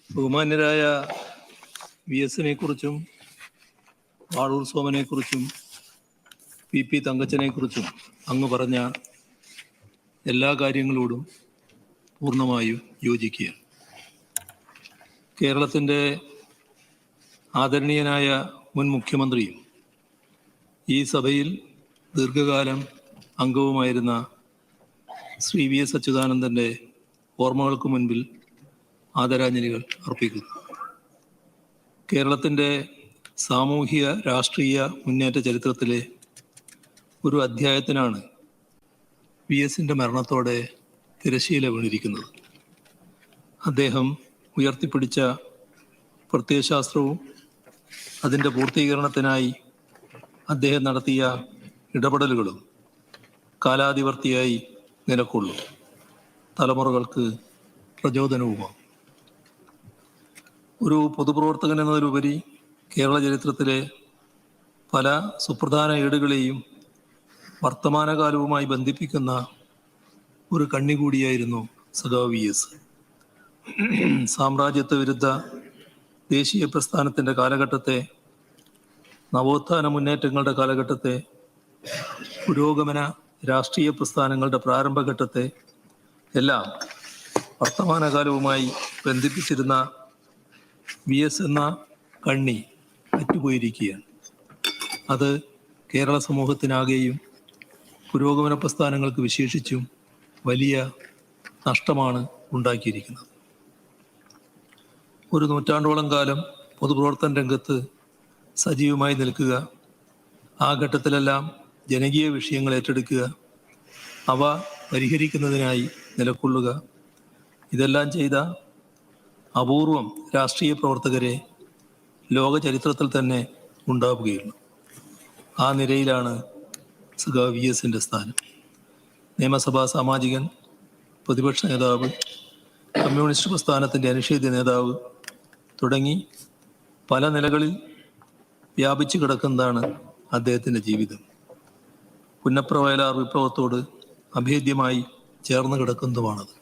ബഹുമാന്യരായ VS-നെ കുറിച്ചും വാളൂർ സോമനെ കുറിച്ചും PP തങ്കച്ചനെ കുറിച്ചും അങ്ങ് പറഞ്ഞ എല്ലാ കാര്യങ്ങളോടും പൂർണ്ണമായും യോജിക്കുക. കേരളത്തിൻ്റെ ആദരണീയനായ മുൻ മുഖ്യമന്ത്രിയും ഈ സഭയിൽ ദീർഘകാലം അംഗവുമായിരുന്ന ശ്രീ VS അച്യുതാനന്ദൻ്റെ ഓർമ്മകൾക്ക് മുൻപിൽ ആദരാഞ്ജലികൾ അർപ്പിക്കുന്നു. കേരളത്തിൻ്റെ സാമൂഹിക രാഷ്ട്രീയ മുന്നേറ്റ ചരിത്രത്തിലെ ഒരു അധ്യായത്തിനാണ് VS-ൻ്റെ മരണത്തോടെ തിരശ്ശീല വീണിരിക്കുന്നത്. അദ്ദേഹം ഉയർത്തിപ്പിടിച്ച പ്രത്യയശാസ്ത്രവും അതിൻ്റെ പൂർത്തീകരണത്തിനായി അദ്ദേഹം നടത്തിയ ഇടപെടലുകളും കാലാതിവർത്തിയായി നിലകൊള്ളും, തലമുറകൾക്ക് പ്രചോദനവുമാണ്. ഒരു പൊതുപ്രവർത്തകൻ എന്നതിലുപരി കേരള ചരിത്രത്തിലെ പല സുപ്രധാന ഏടുകളെയും വർത്തമാനകാലവുമായി ബന്ധിപ്പിക്കുന്ന ഒരു കണ്ണി കൂടിയായിരുന്നു സഖാവ് VS. സാമ്രാജ്യത്വ വിരുദ്ധ ദേശീയ പ്രസ്ഥാനത്തിൻ്റെ കാലഘട്ടത്തെ, നവോത്ഥാന മുന്നേറ്റങ്ങളുടെ കാലഘട്ടത്തെ, പുരോഗമന രാഷ്ട്രീയ പ്രസ്ഥാനങ്ങളുടെ പ്രാരംഭഘട്ടത്തെ എല്ലാം വർത്തമാനകാലവുമായി ബന്ധിപ്പിച്ചിരുന്ന VS എന്ന കണ്ണി അറ്റുപോയിരിക്കുകയാണ്. അത് കേരള സമൂഹത്തിനാകെയും പുരോഗമന പ്രസ്ഥാനങ്ങൾക്ക് വിശേഷിച്ചും വലിയ നഷ്ടമാണ് ഉണ്ടാക്കിയിരിക്കുന്നത്. ഒരു നൂറ്റാണ്ടോളം കാലം പൊതുപ്രവർത്തന രംഗത്ത് സജീവമായി നിൽക്കുക, ആ ഘട്ടത്തിലെല്ലാം ജനകീയ വിഷയങ്ങൾ ഏറ്റെടുക്കുക, അവ പരിഹരിക്കുന്നതിനായി നിലകൊള്ളുക, ഇതെല്ലാം ചെയ്ത അപൂർവം രാഷ്ട്രീയ പ്രവർത്തകരെ ലോക ചരിത്രത്തിൽ തന്നെ ഉണ്ടാവുകയുള്ളൂ. ആ നിരയിലാണ് സഖാവ് VS-ൻ്റെ സ്ഥാനം. നിയമസഭാ സാമാജികൻ, പ്രതിപക്ഷ നേതാവ്, കമ്മ്യൂണിസ്റ്റ് പ്രസ്ഥാനത്തിൻ്റെ അനിഷേധ്യ നേതാവ് തുടങ്ങി പല നിലകളിൽ വ്യാപിച്ചു കിടക്കുന്നതാണ് അദ്ദേഹത്തിൻ്റെ ജീവിതം. പുന്നപ്ര വയലാർ വിപ്ലവത്തോട് അഭേദ്യമായി ചേർന്ന് കിടക്കുന്നതുമാണത്.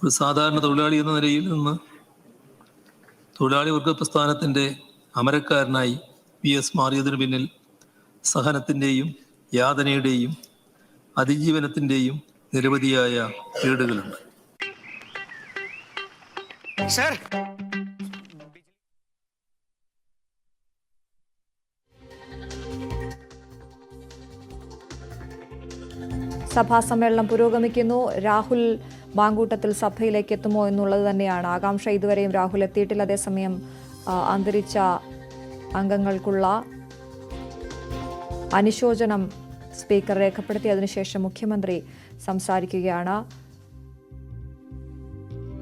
ഒരു സാധാരണ തൊഴിലാളി എന്ന നിലയിൽ നിന്ന് തൊഴിലാളി വർഗ പ്രസ്ഥാനത്തിൻ്റെ അമരക്കാരനായി VS മാറിയതിനു പിന്നിൽ സഹനത്തിൻ്റെയും യാതനയുടെയും അതിജീവനത്തിൻ്റെയും നിരവധിയായ ഏടുകളുണ്ട്. സഭാ സമ്മേളനം പുരോഗമിക്കുന്നു. രാഹുൽ മാങ്കൂട്ടത്തിൽ സഭയിലേക്ക് എത്തുമോ എന്നുള്ളത് തന്നെയാണ് ആകാംക്ഷ. ഇതുവരെയും രാഹുൽ എത്തിയിട്ടില്ല. അതേസമയം അന്തരിച്ച അംഗങ്ങൾക്കുള്ള അനുശോചനം സ്പീക്കർ രേഖപ്പെടുത്തി. അതിനുശേഷം മുഖ്യമന്ത്രി സംസാരിക്കുകയാണ്.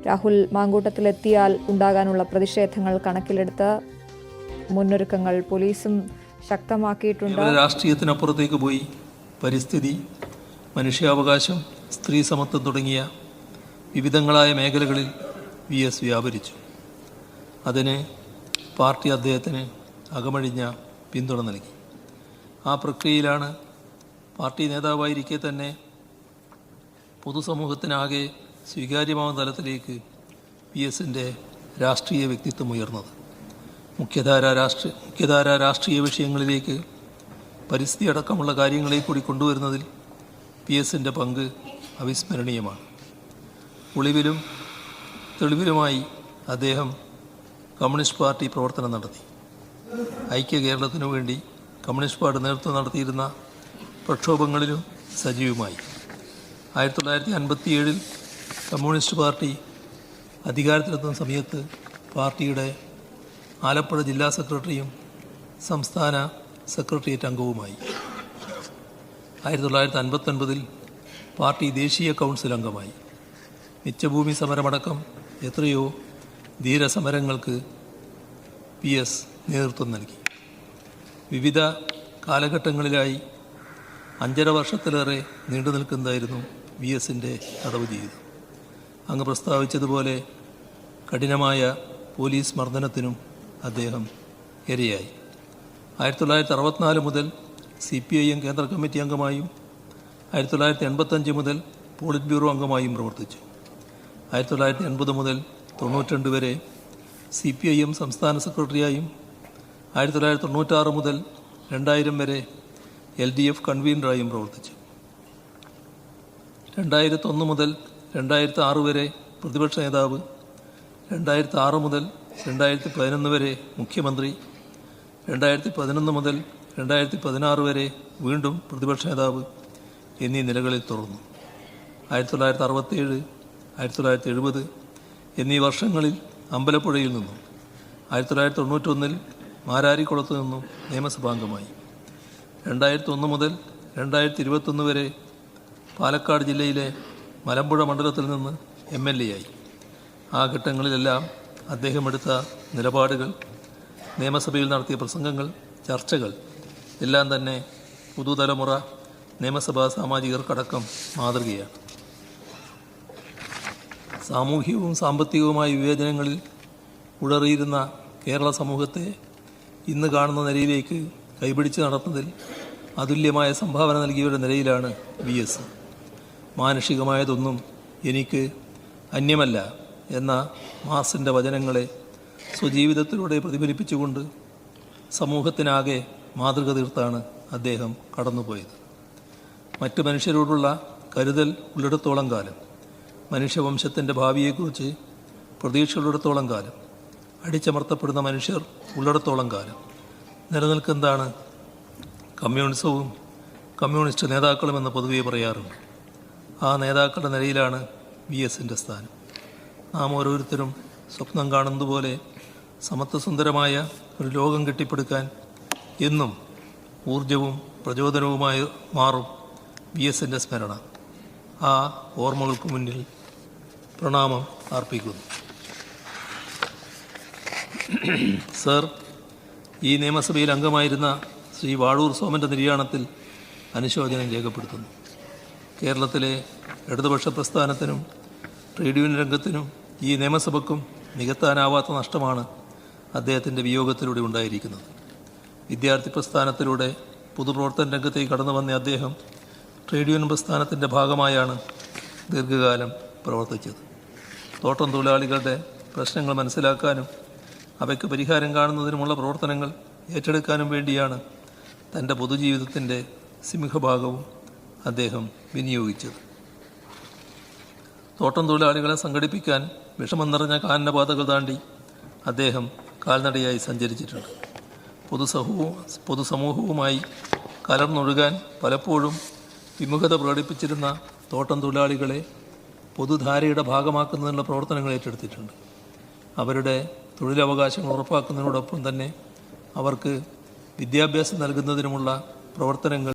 രാഹുൽ മാങ്കൂട്ടത്തിലെത്തിയാൽ ഉണ്ടാകാനുള്ള പ്രതിഷേധങ്ങൾ കണക്കിലെടുത്ത് മുന്നൊരുക്കങ്ങൾ പോലീസും ശക്തമാക്കിയിട്ടുണ്ട്. രാഷ്ട്രീയത്തിനപ്പുറത്തേക്ക് പോയി പരിസ്ഥിതി, മനുഷ്യാവകാശം, സ്ത്രീ സമത്വം തുടങ്ങിയ വിവിധങ്ങളായ മേഖലകളിൽ VS വ്യാപരിച്ചു. അതിന് പാർട്ടി അദ്ദേഹത്തിന് അകമഴിഞ്ഞ പിന്തുണ നൽകി. ആ പ്രക്രിയയിലാണ് പാർട്ടി നേതാവായിരിക്കെ തന്നെ പൊതുസമൂഹത്തിനാകെ സ്വീകാര്യമാവുന്ന തലത്തിലേക്ക് VS-ൻ്റെ രാഷ്ട്രീയ വ്യക്തിത്വം ഉയർന്നത്. മുഖ്യധാര രാഷ്ട്രീയ വിഷയങ്ങളിലേക്ക് പരിസ്ഥിതി അടക്കമുള്ള കാര്യങ്ങളെ കൂടി കൊണ്ടുവരുന്നതിൽ VS-ൻ്റെ പങ്ക് അവിസ്മരണീയമാണ്. ഒളിവിലും തെളിവിലുമായി അദ്ദേഹം കമ്മ്യൂണിസ്റ്റ് പാർട്ടി പ്രവർത്തനം നടത്തി. ഐക്യ കേരളത്തിനു വേണ്ടി കമ്മ്യൂണിസ്റ്റ് പാർട്ടി നേതൃത്വം നടത്തിയിരുന്ന പ്രക്ഷോഭങ്ങളിലും സജീവമായി. 1957 കമ്മ്യൂണിസ്റ്റ് പാർട്ടി അധികാരത്തിലെത്തുന്ന സമയത്ത് പാർട്ടിയുടെ ആലപ്പുഴ ജില്ലാ സെക്രട്ടറിയും സംസ്ഥാന സെക്രട്ടേറിയറ്റ് അംഗവുമായി. 1959 പാർട്ടി ദേശീയ കൗൺസിൽ അംഗമായി. മിച്ചഭൂമി സമരമടക്കം എത്രയോ ധീരസമരങ്ങൾക്ക് VS നേതൃത്വം നൽകി. വിവിധ കാലഘട്ടങ്ങളിലായി 5.5 വർഷത്തിലേറെ നീണ്ടു നിൽക്കുന്നതായിരുന്നു VS-ൻ്റെ തടവ് ജീവിതം. അങ്ങ് പ്രസ്താവിച്ചതുപോലെ കഠിനമായ പോലീസ് മർദ്ദനത്തിനും അദ്ദേഹം ഇരയായി. 1964 മുതൽ CPIM കേന്ദ്ര കമ്മിറ്റി അംഗമായും 1985 മുതൽ പോളിറ്റ് ബ്യൂറോ അംഗമായും പ്രവർത്തിച്ചു. 1980 മുതൽ 1992 വരെ CPIM സംസ്ഥാന സെക്രട്ടറിയായും 1996 മുതൽ 2000 വരെ LDF കൺവീനറായും പ്രവർത്തിച്ചു. 2001 മുതൽ 2006 വരെ പ്രതിപക്ഷ നേതാവ്, 2006 മുതൽ 2011 വരെ മുഖ്യമന്ത്രി, 2011 മുതൽ 2016 വരെ വീണ്ടും പ്രതിപക്ഷ നേതാവ് എന്നീ നിലകളിൽ തുടർന്നു. 1967, 1970 എന്നീ വർഷങ്ങളിൽ അമ്പലപ്പുഴയിൽ നിന്നും 1991 മാരാരിക്കുളത്ത് നിന്നും നിയമസഭാംഗമായി. 2001 മുതൽ 2021 വരെ പാലക്കാട് ജില്ലയിലെ മലമ്പുഴ മണ്ഡലത്തിൽ നിന്ന് MLA ആയി. ആ ഘട്ടങ്ങളിലെല്ലാം അദ്ദേഹം എടുത്ത നിലപാടുകൾ, നിയമസഭയിൽ നടത്തിയ പ്രസംഗങ്ങൾ, ചർച്ചകൾ എല്ലാം തന്നെ പുതുതലമുറ നിയമസഭാ സാമാജികർക്കടക്കം മാതൃകയാണ്. സാമൂഹികവും സാമ്പത്തികവുമായ വിവേചനങ്ങളിൽ ഉടറിയിരുന്ന കേരള സമൂഹത്തെ ഇന്ന് കാണുന്ന നിലയിലേക്ക് കൈപിടിച്ച് നടത്തുന്നതിൽ അതുല്യമായ സംഭാവന നൽകിയവരുടെ നിലയിലാണ് VS. മാനുഷികമായതൊന്നും എനിക്ക് അന്യമല്ല എന്ന മാർസിൻ്റെ വചനങ്ങളെ സ്വജീവിതത്തിലൂടെ പ്രതിഫലിപ്പിച്ചുകൊണ്ട് സമൂഹത്തിനാകെ മാതൃക തീർത്താണ് അദ്ദേഹം കടന്നുപോയത്. മറ്റ് മനുഷ്യരോടുള്ള കരുതൽ ഉള്ളിടത്തോളം കാലം, മനുഷ്യവംശത്തിൻ്റെ ഭാവിയെക്കുറിച്ച് പ്രതീക്ഷയുള്ളിടത്തോളം കാലം, അടിച്ചമർത്തപ്പെടുന്ന മനുഷ്യർ ഉള്ളിടത്തോളം കാലം നിലനിൽക്കുന്നതാണ് കമ്മ്യൂണിസവും കമ്മ്യൂണിസ്റ്റ് നേതാക്കളുമെന്ന് പൊതുവെ പറയാറുണ്ട്. ആ നേതാക്കളുടെ നിലയിലാണ് VSൻ്റെ സ്ഥാനം. നാം ഓരോരുത്തരും സ്വപ്നം കാണുന്നതുപോലെ സമത്വസുന്ദരമായ ഒരു ലോകം കെട്ടിപ്പടുക്കാൻ എന്നും ഊർജവും പ്രചോദനവുമായി മാറും VSൻ്റെ സ്മരണ. ആ ഓർമ്മകൾക്ക് മുന്നിൽ പ്രണാമം അർപ്പിക്കുന്നു. സർ, ഈ നിയമസഭയിൽ അംഗമായിരുന്ന ശ്രീ വാഴൂർ സോമൻ്റെ നിര്യാണത്തിൽ അനുശോചനം രേഖപ്പെടുത്തുന്നു. കേരളത്തിലെ ഇടതുപക്ഷ പ്രസ്ഥാനത്തിനും ട്രേഡ് യൂണിയൻ രംഗത്തിനും ഈ നിയമസഭയ്ക്കും നികത്താനാവാത്ത നഷ്ടമാണ് അദ്ദേഹത്തിൻ്റെ വിയോഗത്തിലൂടെ ഉണ്ടായിരിക്കുന്നത്. വിദ്യാർത്ഥി പ്രസ്ഥാനത്തിലൂടെ പൊതുപ്രവർത്തന രംഗത്തേക്ക് കടന്നു വന്ന അദ്ദേഹം ട്രേഡ് യൂണിയൻ പ്രസ്ഥാനത്തിൻ്റെ ഭാഗമായാണ് ദീർഘകാലം പ്രവർത്തിച്ചത്. തോട്ടം തൊഴിലാളികളുടെ പ്രശ്നങ്ങൾ മനസ്സിലാക്കാനും അവയ്ക്ക് പരിഹാരം കാണുന്നതിനുമുള്ള പ്രവർത്തനങ്ങൾ ഏറ്റെടുക്കാനും വേണ്ടിയാണ് തൻ്റെ പൊതുജീവിതത്തിൻ്റെ സിംഹഭാഗവും അദ്ദേഹം വിനിയോഗിച്ചത്. തോട്ടം തൊഴിലാളികളെ സംഘടിപ്പിക്കാൻ വിഷമം നിറഞ്ഞ കാനനപാതകൾ താണ്ടി അദ്ദേഹം കാൽനടയായി സഞ്ചരിച്ചിട്ടുണ്ട്. പൊതുസമൂഹവുമായി കലർന്നൊഴുകാൻ പലപ്പോഴും വിമുഖത പ്രകടിപ്പിച്ചിരുന്ന തോട്ടം തൊഴിലാളികളെ പൊതുധാരയുടെ ഭാഗമാക്കുന്നതിനുള്ള പ്രവർത്തനങ്ങൾ ഏറ്റെടുത്തിട്ടുണ്ട്. അവരുടെ തൊഴിലവകാശങ്ങൾ ഉറപ്പാക്കുന്നതിനോടൊപ്പം തന്നെ അവർക്ക് വിദ്യാഭ്യാസം നൽകുന്നതിനുമുള്ള പ്രവർത്തനങ്ങൾ